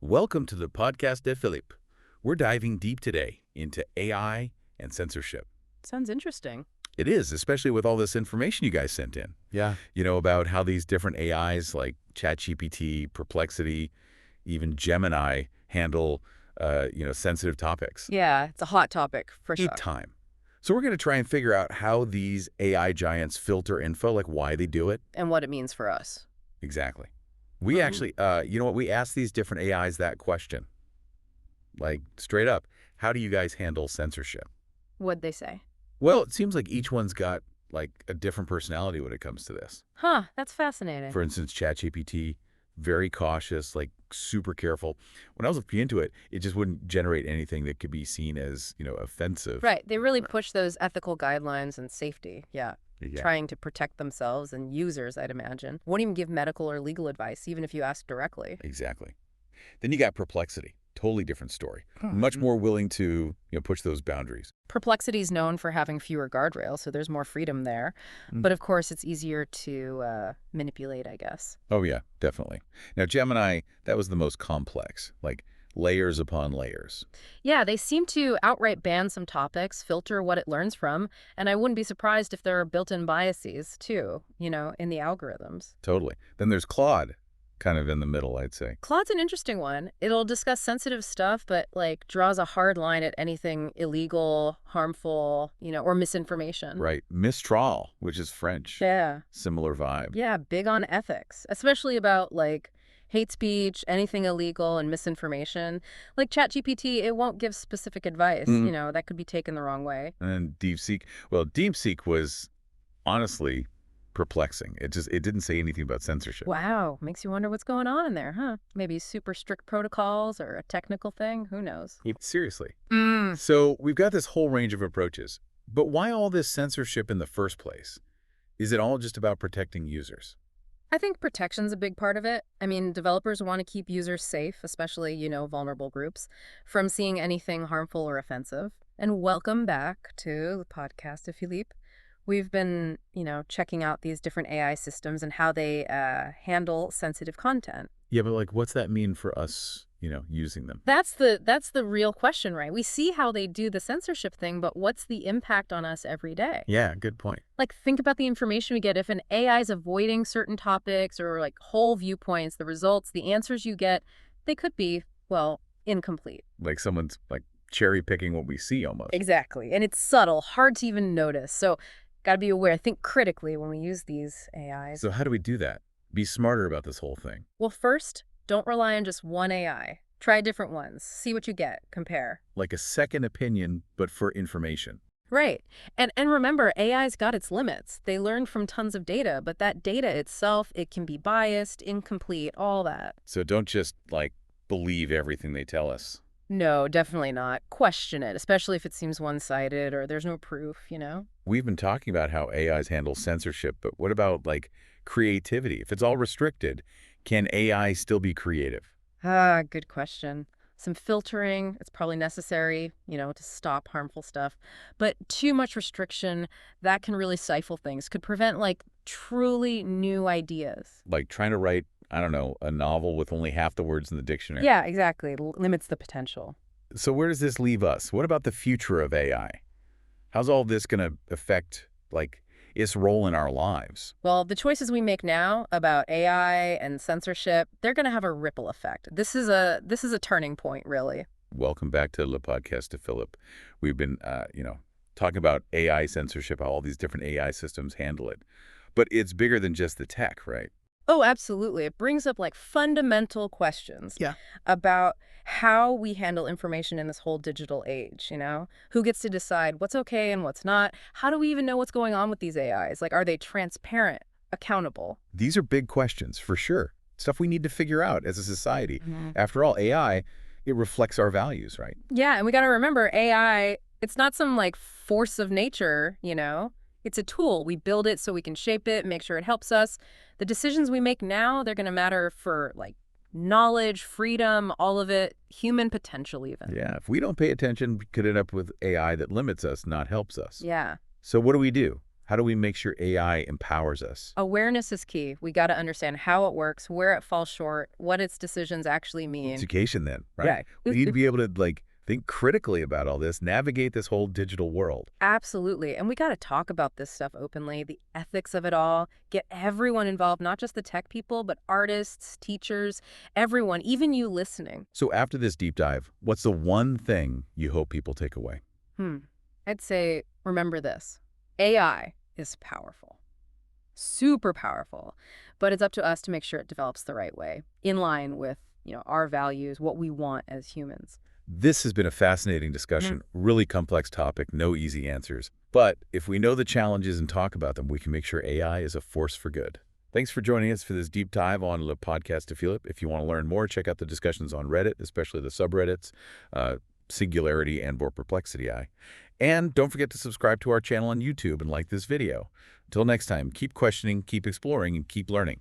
Welcome to the podcast de Philippe. We're diving deep today into AI and censorship. Sounds interesting. It is, especially with all this information you guys sent in. Yeah. About how these different AIs like ChatGPT, Perplexity, even Gemini handle, sensitive topics. Yeah, it's a hot topic for sure. Big time. So we're going to try and figure out how these AI giants filter info, like why they do it. And what it means for us. Exactly. We actually, we asked these different AIs that question. Like, straight up, how do you guys handle censorship? What'd they say? Well, it seems like each one's got, like, a different personality when it comes to this. Huh, that's fascinating. For instance, ChatGPT, very cautious, like, super careful. When I was looking into it, it just wouldn't generate anything that could be seen as, offensive. Right, they really push those ethical guidelines and safety, yeah. Trying to protect themselves and users, I'd imagine. Won't even give medical or legal advice, even if you ask directly. Exactly. Then you got Perplexity. Totally different story. Much more willing to push those boundaries. Perplexity is known for having fewer guardrails, so there's more freedom there. But of course, it's easier to manipulate, I guess. Oh, yeah, definitely. Now, Gemini, that was the most complex, like layers upon layers. Yeah, they seem to outright ban some topics, filter what it learns from, and I wouldn't be surprised if there are built-in biases, too, in the algorithms. Totally. Then there's Claude, kind of in the middle, I'd say. Claude's an interesting one. It'll discuss sensitive stuff, but, draws a hard line at anything illegal, harmful, or misinformation. Right. Mistral, which is French. Yeah. Similar vibe. Yeah, big on ethics, especially about, hate speech, anything illegal, and misinformation. Like ChatGPT, it won't give specific advice, that could be taken the wrong way. And DeepSeek, well, DeepSeek was honestly perplexing. It didn't say anything about censorship. Wow, makes you wonder what's going on in there, huh? Maybe super strict protocols or a technical thing, who knows? Seriously. So we've got this whole range of approaches, but why all this censorship in the first place? Is it all just about protecting users? I think protection's a big part of it. I mean, developers want to keep users safe, especially, vulnerable groups, from seeing anything harmful or offensive. And welcome back to the podcast de Philippe. We've been, checking out these different AI systems and how they handle sensitive content. Yeah, but what's that mean for us, using them? That's the real question, right? We see how they do the censorship thing, but what's the impact on us every day? Yeah, good point. Think about the information we get. If an AI is avoiding certain topics or whole viewpoints, the results, the answers you get, they could be, incomplete. Like someone's cherry picking what we see almost. Exactly. And it's subtle, hard to even notice. So got to be aware, think critically when we use these AIs. So how do we do that? Be smarter about this whole thing. Well, first, don't rely on just one AI. Try different ones. See what you get. Compare. Like a second opinion, but for information. Right. And remember, AI's got its limits. They learn from tons of data, but that data itself, it can be biased, incomplete, all that. So don't just, believe everything they tell us. No, definitely not. Question it, especially if it seems one-sided or there's no proof, We've been talking about how AIs handle censorship, but what about, creativity? If it's all restricted, can AI still be creative? Good question. Some filtering, it's probably necessary, to stop harmful stuff. But too much restriction, that can really stifle things, could prevent, truly new ideas. Like trying to write, I don't know, a novel with only half the words in the dictionary. Yeah, exactly. Limits the potential. So where does this leave us? What about the future of AI? How's all this going to affect, its role in our lives? Well, the choices we make now about AI and censorship, they're going to have a ripple effect. This is a turning point, really. Welcome back to Le Podcast de Philippe. We've been, talking about AI censorship, how all these different AI systems handle it. But it's bigger than just the tech, right? Oh, absolutely. It brings up fundamental questions about how we handle information in this whole digital age, Who gets to decide what's okay and what's not? How do we even know what's going on with these AIs? Are they transparent, accountable? These are big questions, for sure. Stuff we need to figure out as a society. After all, AI, it reflects our values, right? Yeah, and we got to remember AI, it's not some force of nature, It's a tool. We build it so we can shape it, make sure it helps us. The decisions we make now, they're going to matter for knowledge, freedom, all of it, human potential even. Yeah, if we don't pay attention, we could end up with AI that limits us, not helps us. Yeah. So what do we do? How do we make sure AI empowers us? Awareness is key. We got to understand how it works, where it falls short, what its decisions actually mean. Education then, right? Yeah. We need to be able to, like, think critically about all this, navigate this whole digital world. Absolutely. And we got to talk about this stuff openly, the ethics of it all, get everyone involved, not just the tech people, but artists, teachers, everyone, even you listening. So after this deep dive, what's the one thing you hope people take away? I'd say, remember this. AI is powerful, super powerful, but it's up to us to make sure it develops the right way, in line with, our values, what we want as humans. This has been a fascinating discussion, really complex topic, no easy answers. But if we know the challenges and talk about them, we can make sure AI is a force for good. Thanks for joining us for this deep dive on Le Podcast de Philip. If you want to learn more, check out the discussions on Reddit, especially the subreddits, Singularity and Perplexity. And don't forget to subscribe to our channel on YouTube and like this video. Until next time, keep questioning, keep exploring, and keep learning.